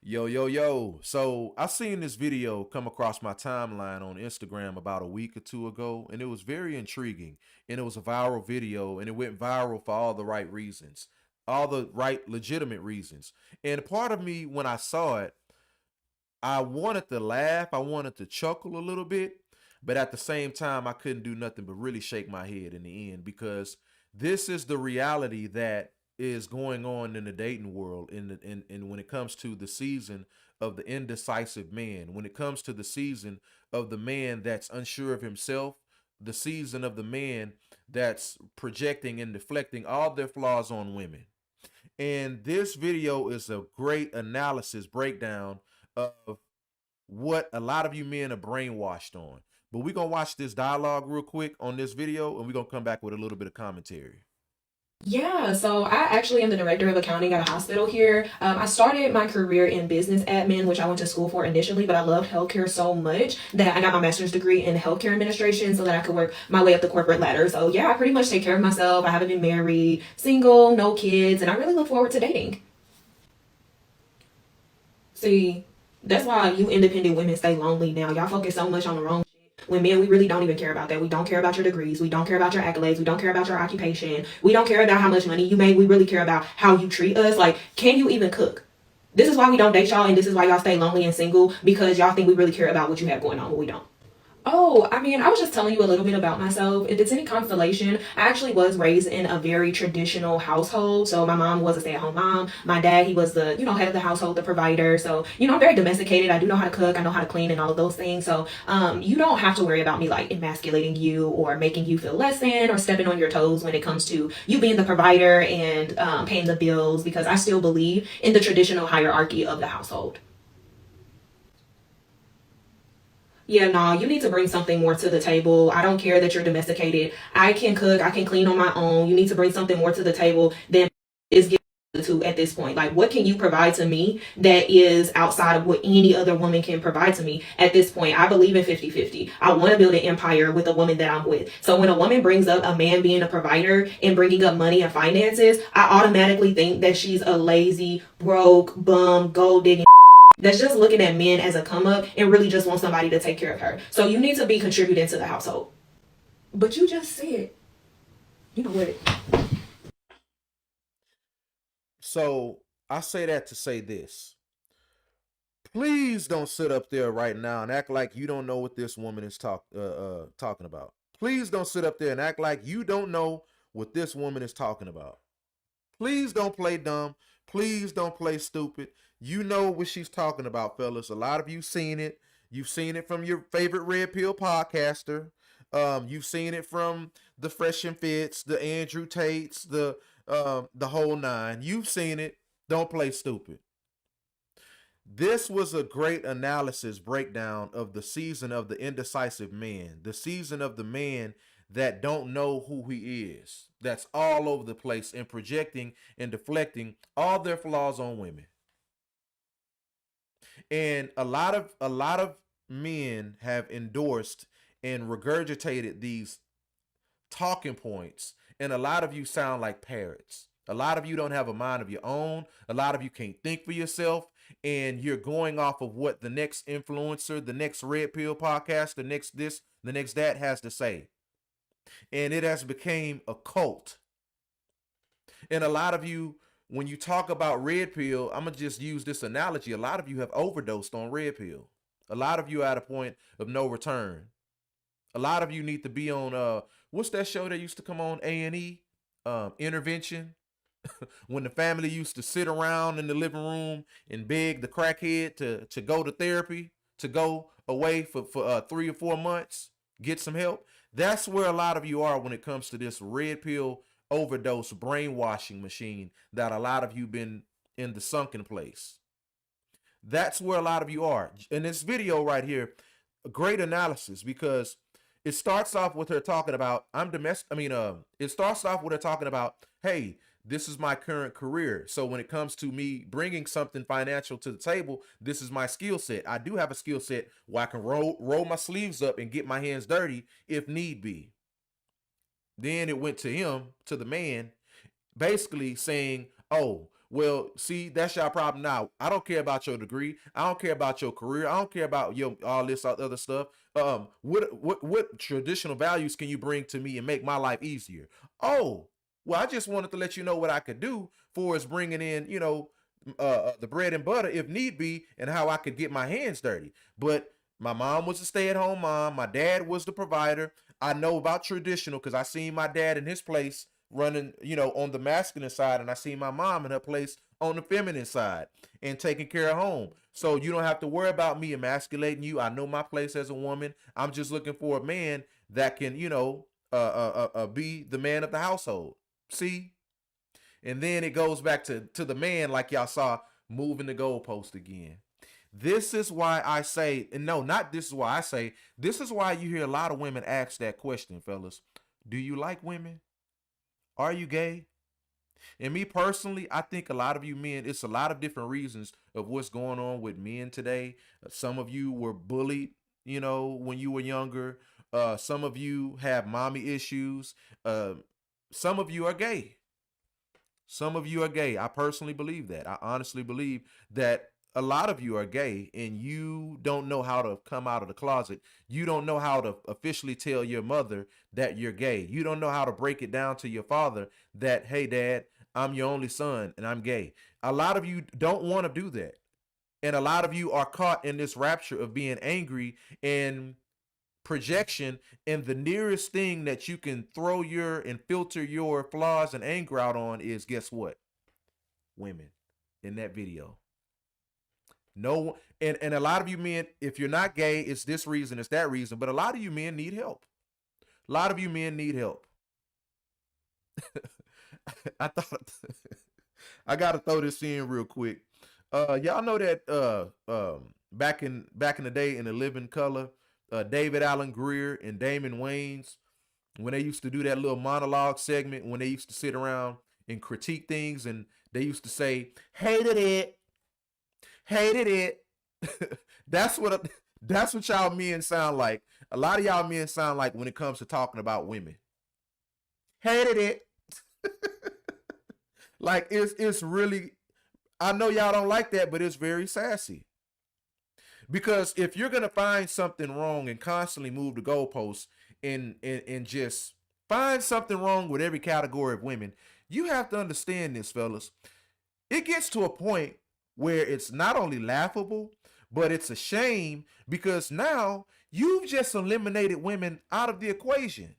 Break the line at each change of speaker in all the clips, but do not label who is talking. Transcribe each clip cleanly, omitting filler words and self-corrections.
Yo, yo, yo. So I seen this video come across my timeline on Instagram about a week or two ago, and it was very intriguing. And it was a viral video, and it went viral for all the right reasons, all the right legitimate reasons. And part of me, when I saw it, I wanted to laugh, I wanted to chuckle a little bit, but at the same time, I couldn't do nothing but really shake my head in the end because this is the reality that is going on in the dating world in when it comes to the season of the indecisive man, when it comes to the season of the man that's unsure of himself, the season of the man that's projecting and deflecting all their flaws on women. And this video is a great analysis breakdown of what a lot of you men are brainwashed on. But we're gonna watch this dialogue real quick on this video, and we're gonna come back with a little bit of commentary.
Yeah, so I actually am the director of accounting at a hospital here. I started my career in business admin, which I went to school for initially, but I loved healthcare so much that I got my master's degree in healthcare administration so that I could work my way up the corporate ladder. So, yeah, I pretty much take care of myself. I haven't been married, single, no kids, and I really look forward to dating. See, that's why you independent women stay lonely now. Y'all focus so much on the wrong shit. When men, we really don't even care about that. We don't care about your degrees. We don't care about your accolades. We don't care about your occupation. We don't care about how much money you make. We really care about how you treat us. Like, can you even cook? This is why we don't date y'all, and this is why y'all stay lonely and single because y'all think we really care about what you have going on, but we don't. Oh, I mean, I was just telling you a little bit about myself. If it's any consolation, I actually was raised in a very traditional household. So my mom was a stay-at-home mom. My dad, he was the, head of the household, the provider. So, I'm very domesticated. I do know how to cook. I know how to clean and all of those things. So, you don't have to worry about me like emasculating you or making you feel less than or stepping on your toes when it comes to you being the provider and paying the bills because I still believe in the traditional hierarchy of the household. Yeah, no, you need to bring something more to the table. I don't care that you're domesticated. I can cook, I can clean on my own. You need to bring something more to the table than is given to at this point. Like, what can you provide to me that is outside of what any other woman can provide to me at this point? I believe in 50-50. I want to build an empire with a woman that I'm with. So when a woman brings up a man being a provider and bringing up money and finances, I automatically think that she's a lazy, broke, bum, gold digging that's just looking at men as a come up and really just want somebody to take care of her. So you need to be contributing to the household. But you just said, you know what?
So I say that to say this. Please don't sit up there right now and act like you don't know what this woman is talking about. Please don't sit up there and act like you don't know what this woman is talking about. Please don't play dumb. Please don't play stupid. You know what she's talking about, fellas. A lot of you seen it. You've seen it from your favorite Red Pill podcaster. You've seen it from the Fresh and Fits, the Andrew Tates, the whole nine. You've seen it. Don't play stupid. This was a great analysis breakdown of the season of the indecisive man, the season of the man that don't know who he is, that's all over the place and projecting and deflecting all their flaws on women. And a lot of men have endorsed and regurgitated these talking points, and a lot of you sound like parrots. A lot of you don't have a mind of your own. A lot of you can't think for yourself, and you're going off of what the next influencer, the next red pill podcast, the next this, the next that has to say. And it has become a cult. And a lot of you, when you talk about red pill, I'm gonna just use this analogy. A lot of you have overdosed on red pill. A lot of you are at a point of no return. A lot of you need to be on what's that show that used to come on A&E? Intervention. When the family used to sit around in the living room and beg the crackhead to go to therapy, to go away for 3 or 4 months, get some help. That's where a lot of you are when it comes to this red pill overdose brainwashing machine that a lot of you been in the sunken place. That's where a lot of you are. In this video right here, a great analysis because it starts off with her talking about I'm domestic. It starts off with her talking about, hey, this is my current career. So when it comes to me bringing something financial to the table, this is my skill set. I do have a skill set where I can roll my sleeves up and get my hands dirty if need be. Then it went to him, to the man, basically saying, oh, Well, see, that's your problem now. I don't care about your degree. I don't care about your career. I don't care about your all this other stuff. What traditional values can you bring to me and make my life easier? Oh, well, I just wanted to let you know what I could do for us bringing in, the bread and butter if need be, and how I could get my hands dirty. But my mom was a stay-at-home mom. My dad was the provider. I know about traditional because I seen my dad in his place running, on the masculine side, and I seen my mom in her place on the feminine side and taking care of home. So you don't have to worry about me emasculating you. I know my place as a woman. I'm just looking for a man that can, be the man of the household. See? And then it goes back to the man, like y'all saw, moving the goalpost again. This is why I say, and no, not this is why I say, this is why you hear a lot of women ask that question, fellas. Do you like women? Are you gay? And me personally, I think a lot of you men, it's a lot of different reasons of what's going on with men today. Some of you were bullied, when you were younger. Some of you have mommy issues. Some of you are gay. Some of you are gay. I personally believe that. I honestly believe that a lot of you are gay and you don't know how to come out of the closet. You don't know how to officially tell your mother that you're gay. You don't know how to break it down to your father that, hey, dad, I'm your only son and I'm gay. A lot of you don't want to do that. And a lot of you are caught in this rapture of being angry and projection, and the nearest thing that you can throw your and filter your flaws and anger out on is, guess what? Women in that video. No, and a lot of you men, if you're not gay, it's this reason, it's that reason, but a lot of you men need help. A lot of you men need help. I thought I gotta throw this in real quick. Y'all know that back in the day in the Living Color, David Allen Greer and Damon Wayans, when they used to do that little monologue segment, when they used to sit around and critique things, and they used to say, hated it. That's what y'all men sound like. A lot of y'all men sound like when it comes to talking about women. Hated it. Like it's really, I know y'all don't like that, but it's very sassy. Because if you're gonna find something wrong and constantly move the goalposts and just find something wrong with every category of women, you have to understand this, fellas. It gets to a point where it's not only laughable, but it's a shame, because now you've just eliminated women out of the equation,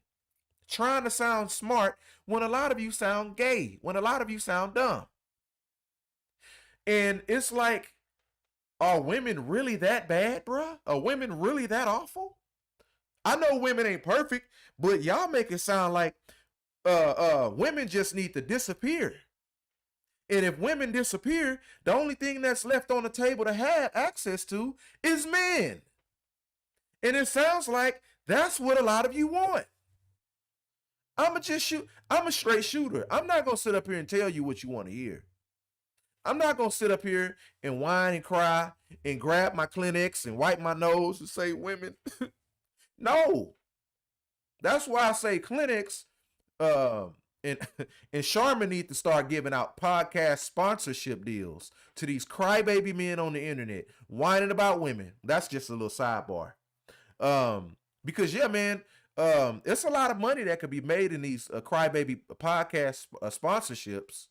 trying to sound smart when a lot of you sound gay, when a lot of you sound dumb. And it's like, are women really that bad, bruh? Are women really that awful? I know women ain't perfect, but y'all make it sound like women just need to disappear. And if women disappear, the only thing that's left on the table to have access to is men. And it sounds like that's what a lot of you want. I'm a straight shooter. I'm not gonna sit up here and tell you what you want to hear. I'm not gonna sit up here and whine and cry and grab my Kleenex and wipe my nose and say women. No. That's why I say Kleenex and and Charmin need to start giving out podcast sponsorship deals to these crybaby men on the internet whining about women. That's just a little sidebar. Because yeah, man, it's a lot of money that could be made in these crybaby podcast sponsorships,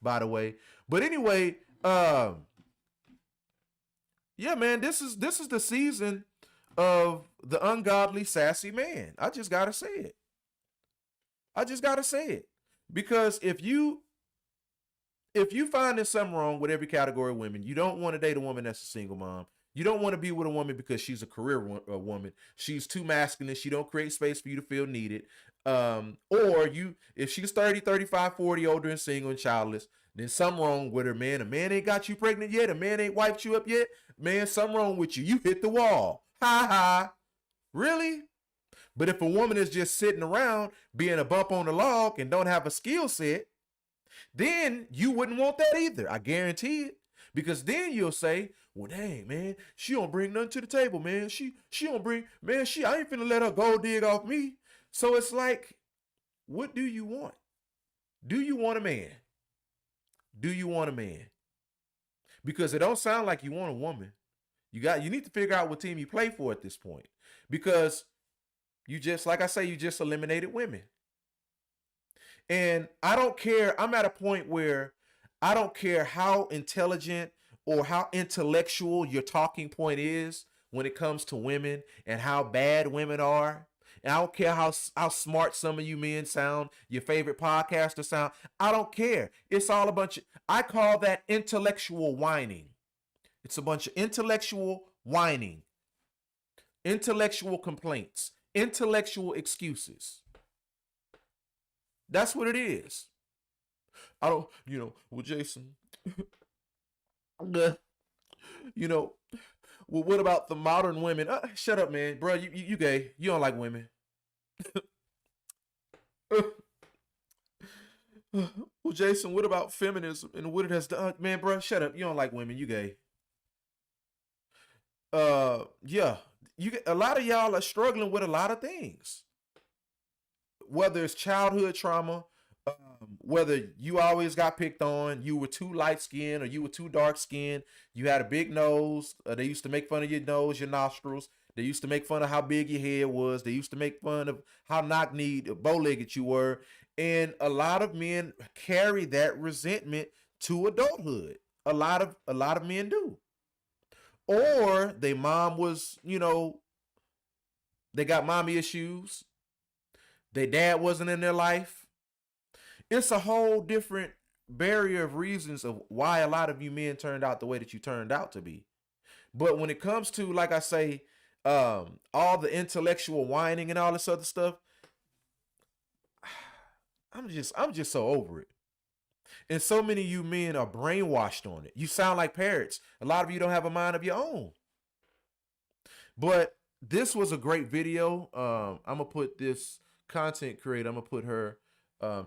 by the way. But anyway, yeah, man, this is the season of the ungodly sassy man. I just gotta say it. Because if you find there's something wrong with every category of women, you don't want to date a woman that's a single mom. You don't want to be with a woman because she's a career woman. She's too masculine. She don't create space for you to feel needed. Or if she's 30, 35, 40, older and single and childless, then something wrong with her, man. A man ain't got you pregnant yet. A man ain't wiped you up yet. Man, something wrong with you. You hit the wall. Ha ha. Really? But if a woman is just sitting around being a bump on the log and don't have a skill set, then you wouldn't want that either. I guarantee it. Because then you'll say, well, dang, man, she don't bring nothing to the table, man. She don't bring, man, I ain't finna let her gold dig off me. So it's like, what do you want? Do you want a man? Do you want a man? Because it don't sound like you want a woman. You need to figure out what team you play for at this point. Because you just, like I say, you just eliminated women. And I don't care. I'm at a point where I don't care how intelligent or how intellectual your talking point is when it comes to women and how bad women are. And I don't care how smart some of you men sound, your favorite podcaster sound. I don't care. It's all a bunch of, I call that intellectual whining. It's a bunch of intellectual whining, intellectual complaints, intellectual excuses. That's what it is. I don't, well, Jason, you know, well, what about the modern women? Shut up, man, bro. You gay. You don't like women. Well, Jason, what about feminism and what it has done? Man, bro, shut up. You don't like women. You gay. Yeah. You get a lot of y'all are struggling with a lot of things. Whether it's childhood trauma, whether you always got picked on, you were too light skinned or you were too dark skinned, you had a big nose, they used to make fun of your nose, your nostrils, they used to make fun of how big your head was, they used to make fun of how knock-kneed, bow-legged you were, and a lot of men carry that resentment to adulthood. A lot of men do. Or their mom was, they got mommy issues, their dad wasn't in their life. It's a whole different barrier of reasons of why a lot of you men turned out the way that you turned out to be. But when it comes to, like I say, all the intellectual whining and all this other stuff, I'm just so over it. And so many of you men are brainwashed on it. You sound like parrots. A lot of you don't have a mind of your own. But this was a great video. I'm gonna put this content creator. I'm gonna put her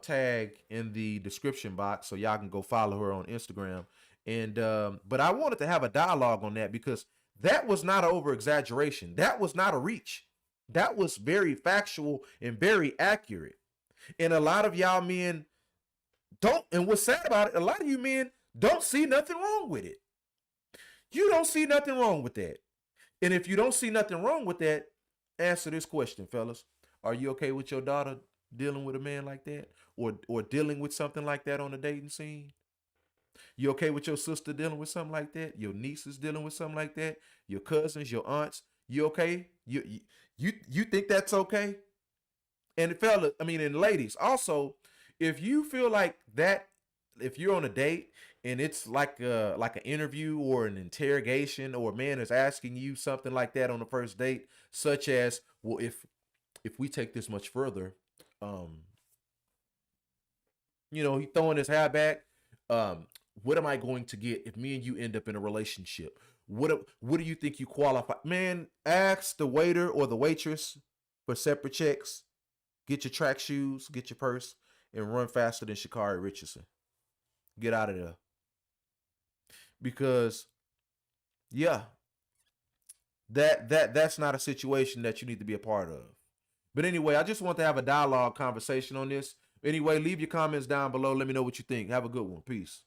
tag in the description box so y'all can go follow her on Instagram. And but I wanted to have a dialogue on that because that was not an over exaggeration. That was not a reach. That was very factual and very accurate. And a lot of y'all men don't. And what's sad about it, a lot of you men don't see nothing wrong with it. You don't see nothing wrong with that. And if you don't see nothing wrong with that, answer this question, fellas. Are you okay with your daughter dealing with a man like that, or dealing with something like that on the dating scene? You okay with your sister dealing with something like that? Your nieces dealing with something like that? Your cousins, your aunts? You okay? You think that's okay? And fellas, I mean, and ladies, also, if you feel like that, if you're on a date and it's like an interview or an interrogation, or a man is asking you something like that on the first date, such as, well, if we take this much further, he throwing his hair back. What am I going to get if me and you end up in a relationship? What do you think you qualify? Man, ask the waiter or the waitress for separate checks. Get your track shoes, get your purse, and run faster than Shakari Richardson. Get out of there. Because yeah, that's not a situation that you need to be a part of. But anyway, I just want to have a dialogue conversation on this. Anyway, leave your comments down below. Let me know what you think. Have a good one. Peace.